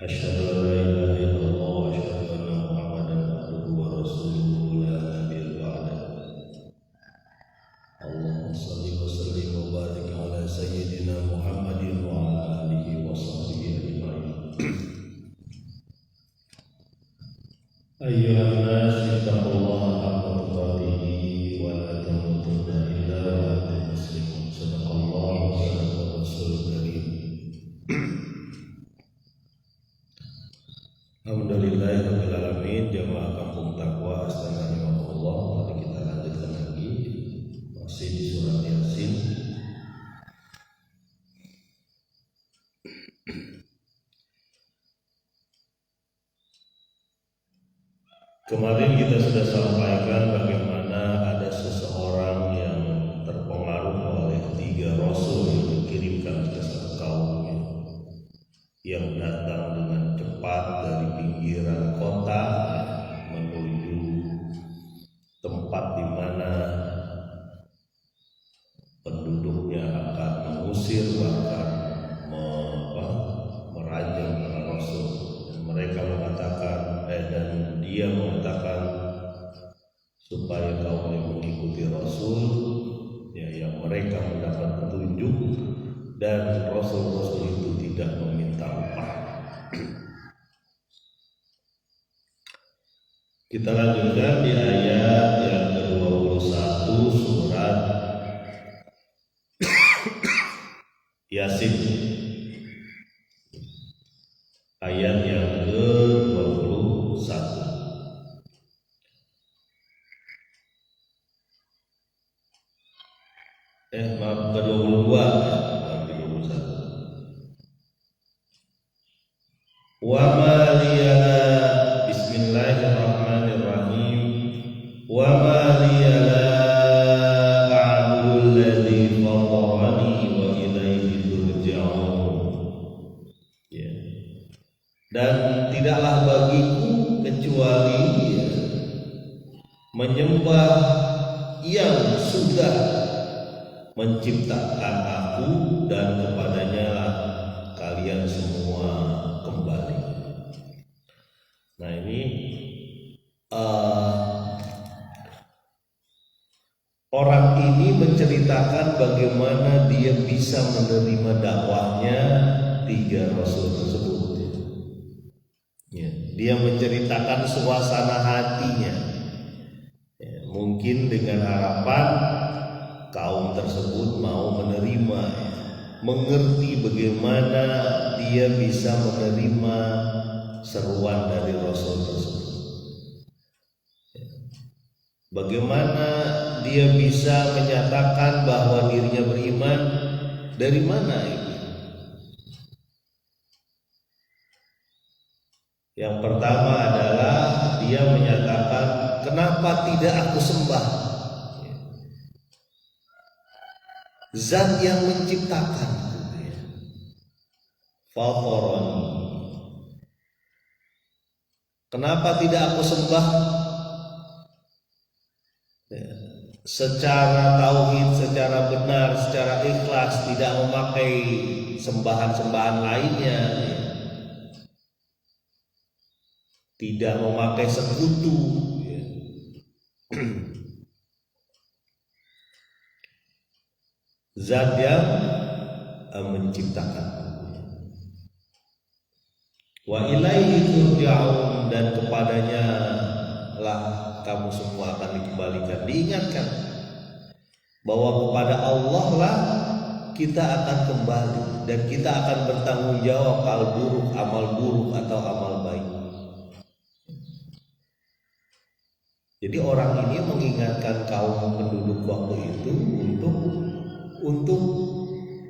Asyhadu an la ilaha illallah wa asyhadu anna Muhammadan abduhu wa rasuluhu la nabiyya ba'da. Allahumma shalli wa sallim wa barik ala sayyidina Muhammadin wa ala alihi wa sahbihi ajma'in. Ayyuhan nas ittaqullaha haqqa tuqatih wa la tamutunna illa wa antum muslimun. Sadaqallahu wa sadaqa rasulul karim. Alhamdulillahirabbil alamin. Jamaah Kampung Taqwa Astana Rahimahullah. Mari kita lanjutkan lagi masih di surat Yasin. Kemarin kita sudah sampaikan bagaimana ada seseorang yang terpengaruh oleh 3 rasul yang dikirimkan ke satu kaumnya, yang datang dengan cepat dari pinggiran kota menuju tempat di mana penduduknya akan mengusir bahkan merajam para rasul. Dan mereka mengatakan dan dia mengatakan supaya kaum yang mengikuti rasul ya, yang mereka mendapat petunjuk dan rasul-rasul itu tidak meminta upah. Kita lanjutkan di ayat yang ke-21 surat Yasin. Ayat yang ke-21. Maaf, ke-22 ya, ke-21. Wa ma liyala bismillahirrahmanirrahim. Wa ma liyala a'budu alladhi fatarani wa ilaihi turja'un. Ya. Dan tidaklah bagiku kecuali menyembah yang sudah menciptakan aku dan kepadanya kalian semua kembali. Nah ini orang ini menceritakan bagaimana dia bisa menerima dakwahnya 3 rasul tersebut. Ya, dia menceritakan suasana hatinya. Ya, mungkin dengan harapan kaum tersebut mau menerima, mengerti bagaimana dia bisa menerima seruan dari Rasul tersebut. Bagaimana dia bisa menyatakan bahwa dirinya beriman, dari mana ini? Yang pertama adalah dia menyatakan, kenapa tidak aku sembah Zat yang menciptakan, Fatarani. Kenapa tidak aku sembah secara tauhid, secara benar, secara ikhlas, tidak memakai sembahan-sembahan lainnya, tidak memakai sekutu. Zat yang menciptakan. Wa ilaihi turja'un, dan kepadanya lah kamu semua akan dikembalikan. Diingatkan bahwa kepada Allah lah kita akan kembali dan kita akan bertanggung jawab amal buruk atau amal baik. Jadi orang ini mengingatkan kaum penduduk waktu itu untuk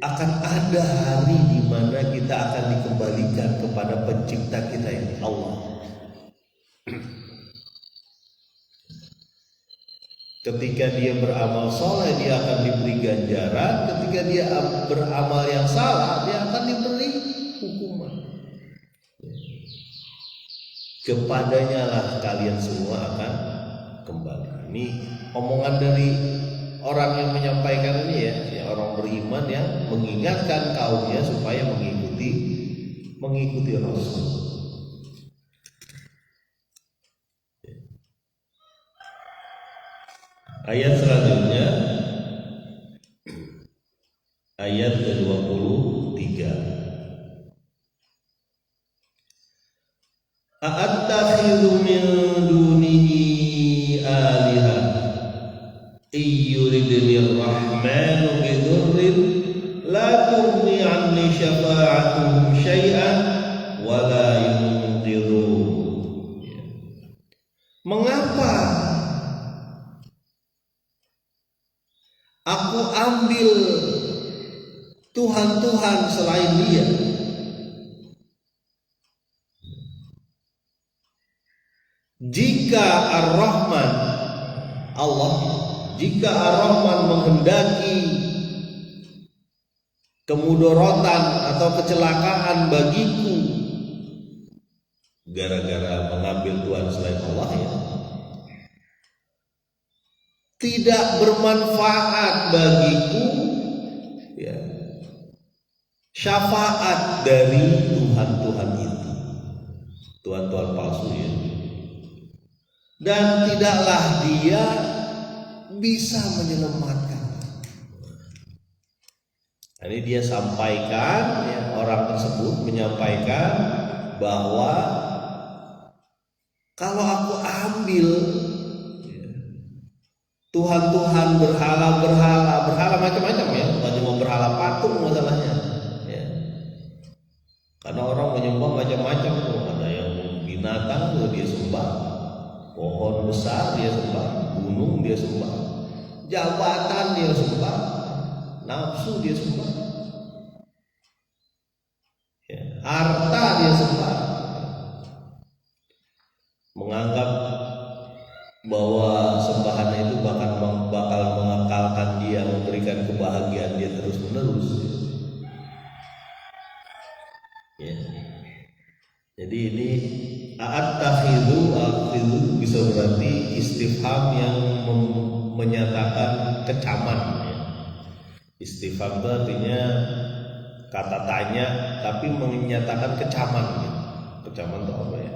akan ada hari di mana kita akan dikembalikan kepada pencipta kita ini, Allah. Ketika dia beramal soleh, dia akan diberi ganjaran. Ketika dia beramal yang salah, dia akan diberi hukuman. Kepadanya lah kalian semua akan kembali. Ini omongan dari orang yang menyampaikan ini ya, orang beriman yang mengingatkan kaumnya supaya mengikuti mengikuti Rasul. Ayat selanjutnya, ayat ke-23. A'attakhidhu min dunihi aliha iyuridnir rahmanu bidurrin la tughni 'anni syafa'atuhum syai'an wa la yunqidhun. Mengapa aku ambil Tuhan-Tuhan selain Dia? Jika Ar-Rahman Allah, jika Ar-Rahman menghendaki kemudorotan atau kecelakaan bagiku gara-gara mengambil Tuhan selain Allah, ya, tidak bermanfaat bagiku, ya, syafaat dari Tuhan-Tuhan itu, Tuhan-Tuhan palsu, ya. Dan tidaklah Dia bisa menyelamatkan. Ini dia sampaikan, ya, orang tersebut menyampaikan bahwa kalau aku ambil, ya, Tuhan-Tuhan berhala macam-macam, ya, bukan cuma berhala patung masalahnya, ya. Karena orang menyembah macam-macam, ada yang binatang dia sembah, pohon besar dia sembah, gunung dia sembah, jabatan dia sembah, nafsu dia sembah, ya, harta dia sembah, menganggap bahwa sembahan itu bakal mengekalkan dia, memberikan kebahagiaan dia terus menerus, ya. Jadi ini a'attakhidhu bisa berarti istifham yang menyatakan kecaman, ya. Istifham itu artinya kata tanya tapi menyatakan kecaman, ya. Kecaman itu apa, ya?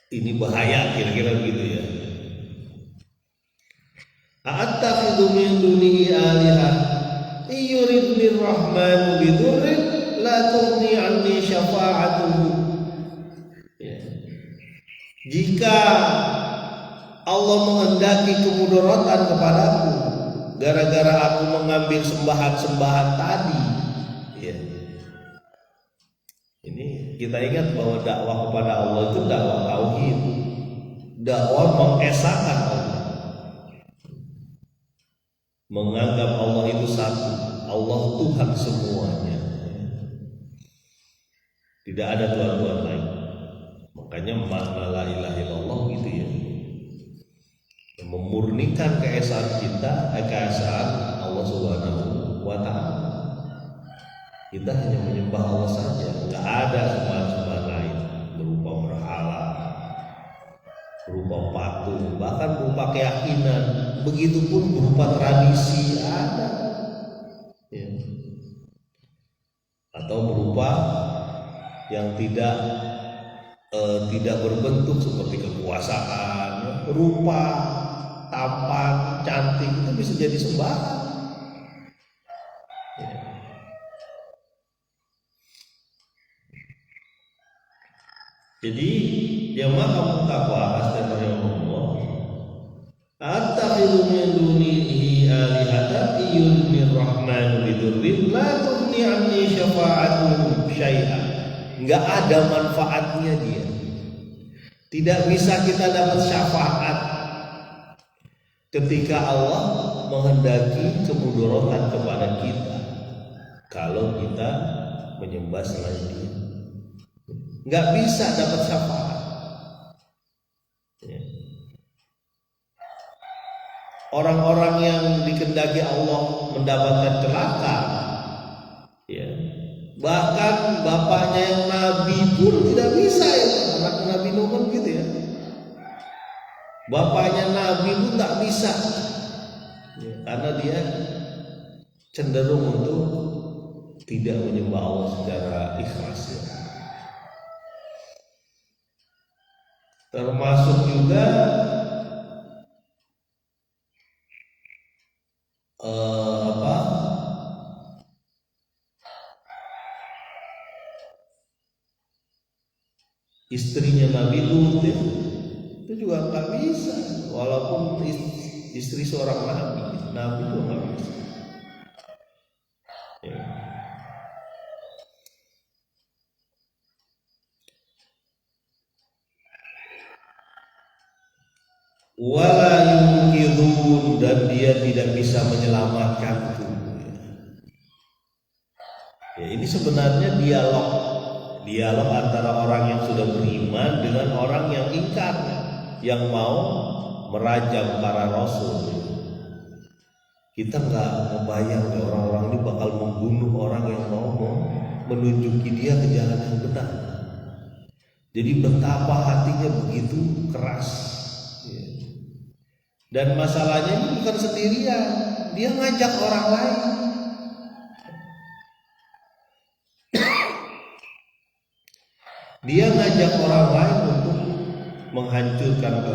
Ini bahaya, kira-kira begitu, ya. A'attakhidhu min dunihi aliha iyuridnir rahmanu bidurrin la tughni 'anni syafa'atuhum. Ya. Jika Allah menghendaki kemudaratan kepadaku gara-gara aku mengambil sembahan-sembahan tadi, ya. Ini kita ingat bahwa dakwah kepada Allah itu dakwah tauhid, dakwah mengesahkan Allah, menganggap Allah itu satu, Allah Tuhan semuanya, tidak ada Tuhan-Tuhan lain. Makanya makna la ilaha illallah gitu, ya, memurnikan keesaan kita, keesaan Allah Subhanahu wa Ta'ala. Kita hanya menyembah Allah saja, nggak ada sembahan-sembahan lain berupa berhala, berupa patung, bahkan berupa keyakinan, begitupun berupa tradisi ada, ya. Atau berupa yang tidak berbentuk seperti kekuasaan, rupa, tampan, cantik, itu bisa jadi sembahan, ya. Jadi jamaah kamu takwa astagfirullah, attakhidhu min dunihi alihatan iyuridnir rahmanu bidurrin la tughni 'anni syafa'atuhum syai'an. Enggak ada manfaatnya dia. Tidak bisa kita dapat syafaat ketika Allah menghendaki kemudaratan kepada kita kalau kita menyembah selain Dia. Nggak bisa dapat syafaat, ya. Orang-orang yang dikehendaki Allah mendapatkan celaka, ya, bahkan bapaknya yang nabi pun tidak bisa, ya. Anak Nabi Nuh kan gitu, ya, bapaknya nabi pun tak bisa, ya, karena dia cenderung untuk tidak menyembah Allah secara ikhlas ya. Termasuk juga istrinya Nabi Lut ya, itu juga nggak bisa, walaupun istri seorang Nabi juga nggak bisa ya. Wala yunqidun, dan dia tidak bisa menyelamatkanku ya. Ini sebenarnya dialog antara orang yang sudah beriman dengan orang yang ingkar, yang mau merajam para rasul. Kita nggak membayang ya, orang-orang ini bakal membunuh orang yang mau menunjuki dia ke jalan yang benar. Jadi betapa hatinya begitu keras ya. Dan masalahnya ini bukan sendirian, dia ngajak orang lain. Dia ngajak orang lain untuk menghancurkan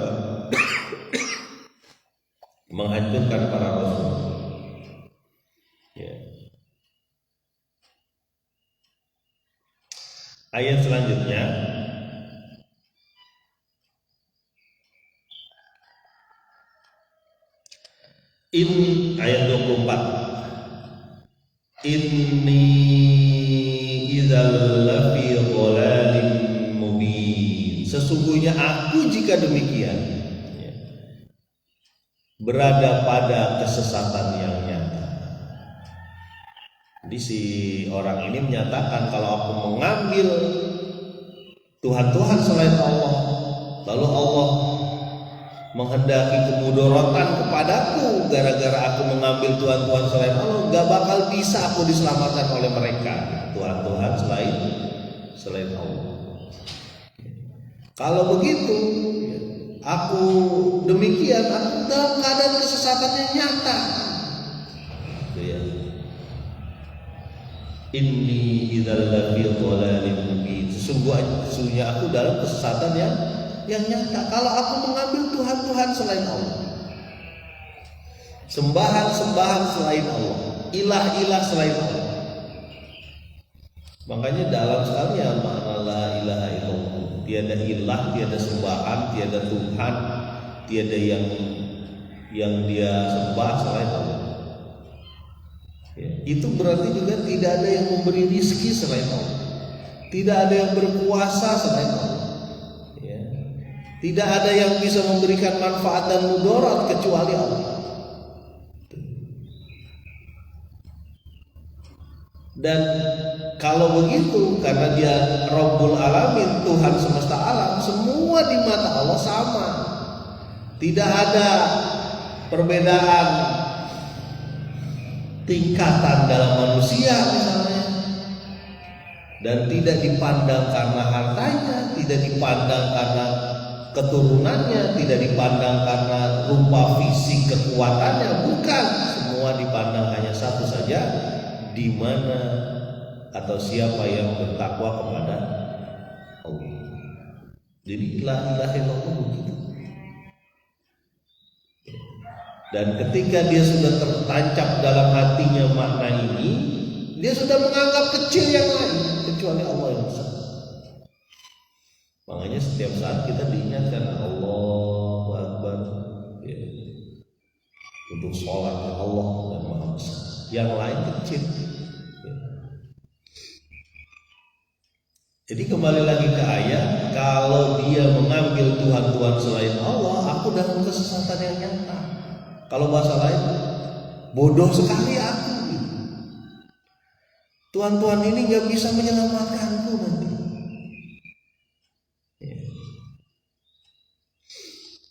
para rasul. Ya. Ayat selanjutnya ayat 24. Inni idzal lafi dhalalin mubin. Sesungguhnya aku jika demikian ya, berada pada kesesatan yang nyata. Jadi si orang ini menyatakan, kalau aku mengambil Tuhan-Tuhan selain Allah, lalu Allah menghendaki kemudorotan kepadaku gara-gara aku mengambil Tuhan-Tuhan selain Allah, gak bakal bisa aku diselamatkan oleh mereka, Tuhan-Tuhan selain Allah. Kalau begitu aku demikian, aku dalam keadaan kesesatan yang nyata ya. Inni idzal lafi dhalalin mubin. Sesungguhnya aku dalam kesesatan yang nyata kalau aku mengambil Tuhan-Tuhan selain Allah, sembahan-sembahan selain Allah, ilah-ilah selain Allah. Makanya dalam sekali ya makna la ilaha illallah, tiada ilah, tiada sembahan, tiada Tuhan, tiada yang dia sembah selain Allah ya. Itu berarti juga tidak ada yang memberi rizki selain Allah, tidak ada yang berkuasa selain Allah ya. Tidak ada yang bisa memberikan manfaat dan mudarat kecuali Allah. Dan kalau begitu, karena dia Rabbul Alamin, Tuhan semesta alam, semua di mata Allah sama. Tidak ada perbedaan tingkatan dalam manusia misalnya. Dan tidak dipandang karena hartanya, tidak dipandang karena keturunannya, tidak dipandang karena rupa fisik kekuatannya, bukan. Semua dipandang hanya satu saja, di mana atau siapa yang bertakwa kepada Allah. Jadi la ilaha illallah begitu. Dan ketika dia sudah tertancap dalam hatinya makna ini, dia sudah menganggap kecil yang lain kecuali Allah yang besar. Makanya setiap saat kita diingatkan Allahu Akbar ya, untuk sholat Allah dan Maha Besar. Yang lain kecil ya. Jadi kembali lagi ke ayat, kalau dia mengambil Tuhan-Tuhan selain Allah, aku dalam kesesatan yang nyata. Kalau bahasa lain, bodoh sekali aku. Tuhan-Tuhan ini gak bisa menyelamatkanku nanti.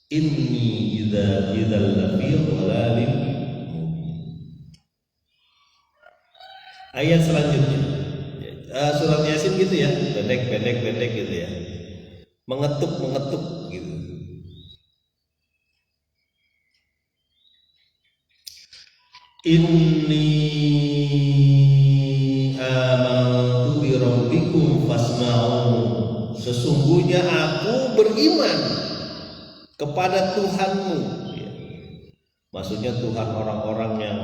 Inni idzal lafi dhalalin mubin. Ayat selanjutnya surat Yasin gitu ya, pendek gitu ya, mengetuk gitu. Inni fasma'u, sesungguhnya aku beriman kepada Tuhanmu. Ya. Maksudnya Tuhan orang-orang yang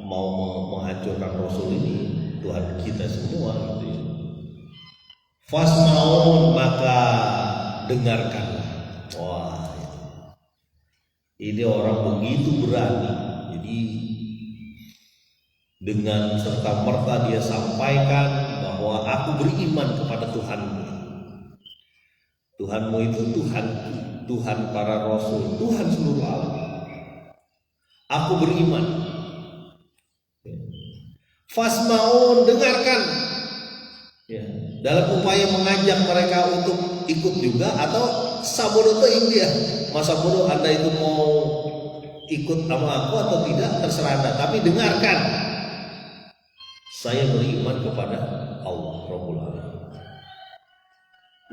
mau menghancurkan Rasul ini, Tuhan kita semua gitu ya. Fasma'un, maka dengarkanlah. Wah, ini orang begitu berani. Jadi dengan serta merta dia sampaikan bahwa aku beriman kepada Tuhanmu. Tuhanmu itu Tuhan, Tuhan para Rasul, Tuhan seluruh alam. Aku beriman. Fasma'un, dengarkan. Ya. Dalam upaya mengajak mereka untuk ikut juga, atau sabodo India. Masa bodoh Anda itu mau ikut sama aku atau tidak, terserah Anda. Tapi dengarkan. Saya beriman kepada Allah Rabbul Alamin.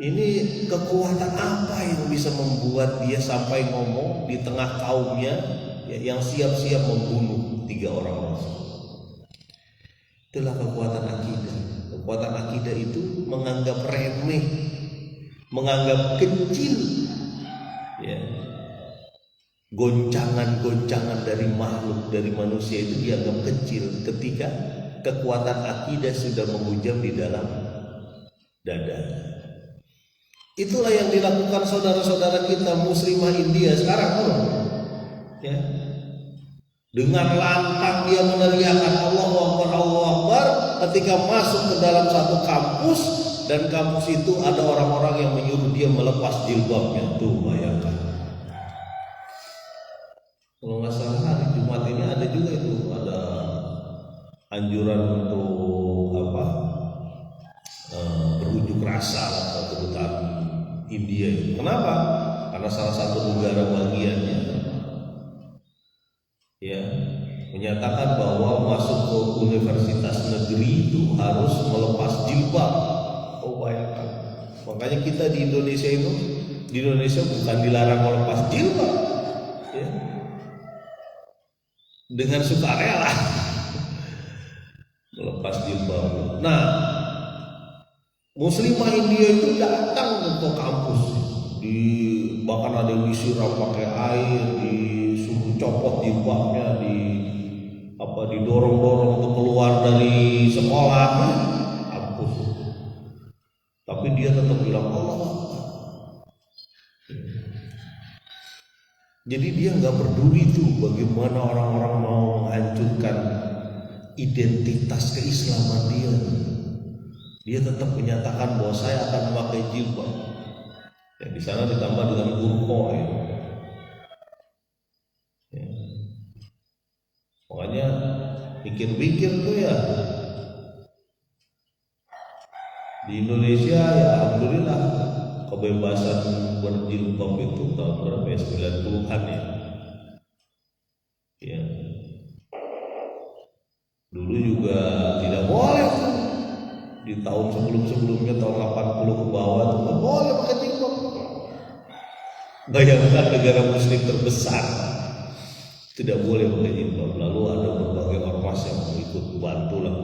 Ini kekuatan apa yang bisa membuat dia sampai ngomong di tengah kaumnya yang siap-siap membunuh 3 orang rasul? Itulah kekuatan akidah. Kekuatan akidah itu menganggap remeh, menganggap kecil, ya, goncangan-goncangan dari makhluk, dari manusia itu dianggap kecil ketika kekuatan akidah sudah menghujam di dalam dada. Itulah yang dilakukan saudara-saudara kita muslimah India sekarang, ya. Dengan lantang dia meneriakkan Allahu Akbar, Allahu Akbar ketika masuk ke dalam satu kampus, dan kampus itu ada orang-orang yang menyuruh dia melepas jilbabnya. Tuh bayangkan. Kalau nggak salah hari Jumat ini ada juga itu, ada anjuran untuk berunjuk rasa atau kedutaan India. Kenapa? Karena salah satu negara bagiannya ya menyatakan bahwa masuk ke universitas negeri itu harus melepas jilbab. Oh bayangkan. Makanya kita di Indonesia bukan dilarang melepas jilbab, ya. Dengan sukarela melepas jilbab. Nah, muslimah India itu datang ke kampus, bahkan ada yang disiram pakai air, disuruh copot jilbabnya, didorong-dorong untuk keluar dari sekolah kampus. Tapi dia tetap bilang Allah. Jadi dia nggak peduli tuh bagaimana orang-orang mau menghancurkan identitas keislaman dia. Dia tetap menyatakan bahwa saya akan memakai jilbab. Ya, di sana ditambah dengan burqa ya. Ya. Makanya pikir-pikir tuh ya, di Indonesia ya alhamdulillah kebebasan berjilbab itu tahun berapa ya, 90-an ya. Ya. Dulu juga tidak boleh tuh. Di tahun sebelum-sebelumnya, tahun 80 ke bawah tuh nggak boleh pakai jilbab. Bayangkan negara muslim terbesar tidak boleh pakai jilbab. Lalu ada berbagai ormas yang ikut bantu lah.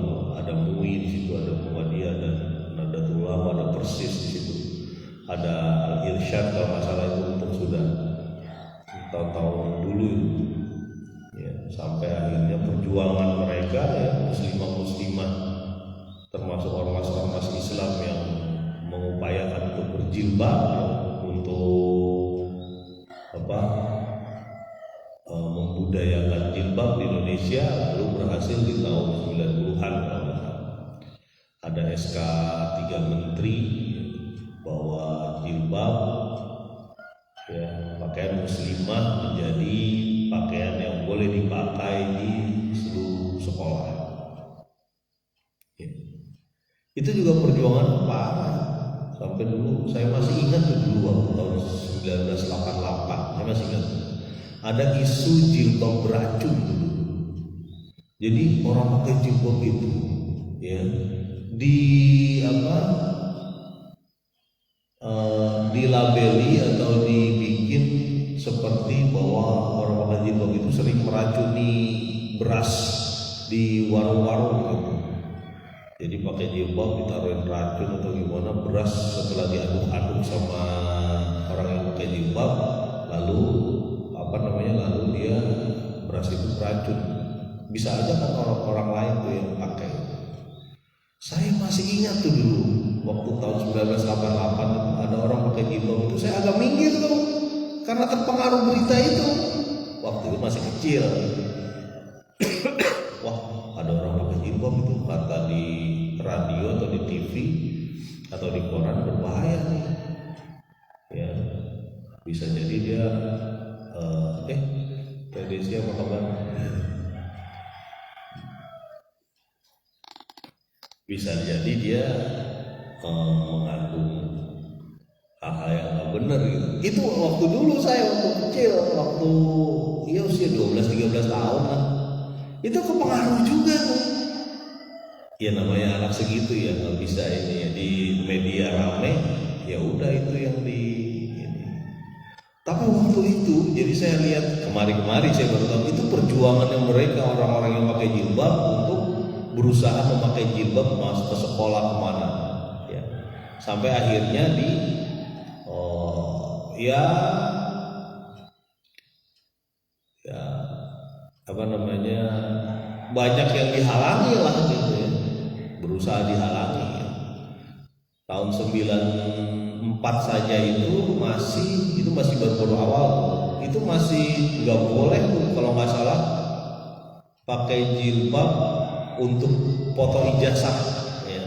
Ada MUI di situ, ada Muhammadiyah, ada Nahdlatul Ulama, ada Persis di situ, ada Al-Irsyad kalau masalah itu untuk sudah tahun-tahun dulu ya, sampai akhirnya perjuangan mereka ya, muslimah termasuk ormas-ormas Islam yang mengupayakan untuk berjilbab ya, untuk membudayakan jilbab di Indonesia, lalu berhasil di tahun 90-an. Ada SK 3 Menteri bahwa jilbab ya, pakaian muslimah menjadi pakaian yang boleh dipakai di seluruh sekolah ya. Itu juga perjuangan parah. Sampai dulu saya masih ingat dulu waktu tahun 1988, saya masih ingat ada isu jilbab beracun dulu. Jadi orang pakai jilbab itu ya dilabeli atau dibikin seperti bahwa orang pakai jilbab itu sering meracuni beras di warung-warung gitu. Jadi pakai jilbab ditaruhin racun atau gimana, beras setelah diaduk-aduk sama orang yang pakai jilbab, lalu lalu dia beras itu beracun. Bisa aja kan orang-orang lain tuh yang pakai. Saya masih ingat tuh dulu waktu tahun 1988 ada orang pakai jilbab itu, saya agak minggir tuh karena terpengaruh berita itu. Waktu itu masih kecil. Wah, ada orang pakai jilbab itu, kata di radio atau di TV atau di koran, berbahaya nih. Ya, bisa jadi dia Desi apa kabar? Bisa jadi dia mengandung hal-hal yang nggak benar gitu. Itu waktu dulu saya waktu kecil, waktu usia 12-13 tahun lah. Itu kepengaruh juga tuh. Ya namanya anak segitu ya nggak bisa ini ya, di media rame, ya udah itu yang di ini. Tapi waktu itu, jadi saya lihat kemarin saya baru tahu itu perjuangannya mereka, orang-orang yang pakai jilbab untuk berusaha memakai jilbab masuk ke sekolah kemana, ya sampai akhirnya banyak yang dihalangi lah gitu ya, berusaha dihalangi ya. Tahun 94 saja itu masih baru awal, itu masih nggak boleh tuh kalau nggak salah pakai jilbab untuk foto ijazah ya,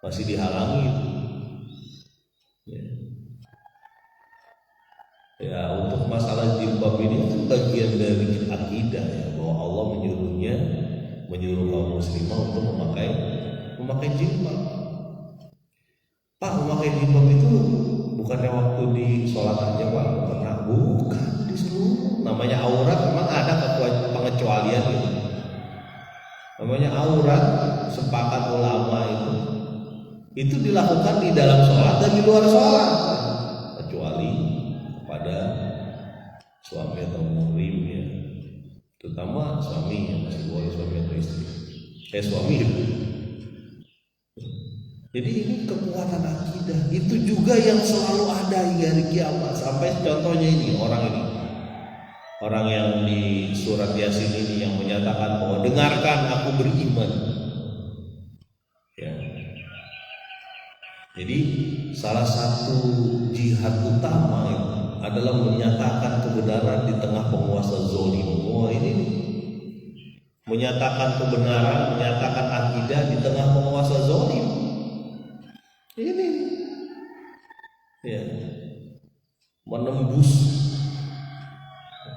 masih dihalangi itu ya. Untuk masalah jilbab ini kan bagian dari akidah ya, bahwa Allah menyuruh kaum muslimah untuk memakai jilbab. Pak, memakai jilbab itu bukannya waktu di sholat aja Pak? Bukan, di seluruh. Namanya aurat memang ada pengecualian gitu. Namanya aurat, sepakat ulama itu dilakukan di dalam sholat dan di luar sholat, kecuali pada suami atau muhrim ya, terutama suami yang masih boleh, suami atau istri, suami. Jadi ini kekuatan akidah itu juga yang selalu ada hingga hari kiamat. Sampai contohnya ini orang yang di surat Yasin ini yang menyatakan bahwa dengarkan aku beriman ya. Jadi salah satu jihad utama adalah menyatakan kebenaran di tengah penguasa zalim. Ini menyatakan kebenaran, menyatakan akidah di tengah penguasa zalim. Ini ya, menembus.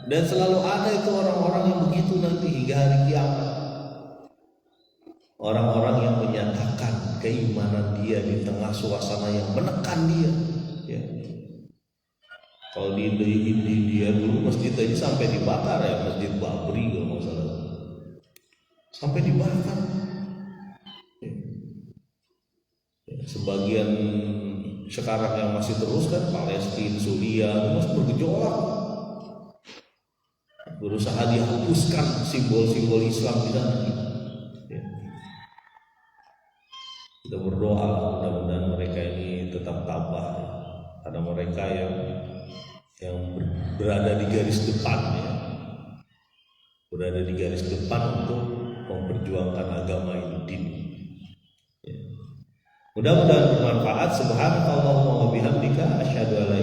Dan selalu ada itu orang-orang yang begitu nanti hingga hari kiamat. Orang-orang yang menyatakan keimanan dia di tengah suasana yang menekan dia ya. Kalau di India dulu masjid aja sampai dibakar ya, Masjid Babri kalau nggak salah, sampai dibakar ya. Sebagian sekarang yang masih terus kan Palestina, Suriah masih bergejolak, berusaha dihapuskan simbol-simbol Islam di sana ya. Kita berdoa mudah-mudahan mereka ini tetap tabah ya. Ada mereka yang berada di garis depan ya, berada di garis depan untuk memperjuangkan agama ini. Mudah-mudahan bermanfaat. Subhanakallahumma wa bihamdika asyhadu an la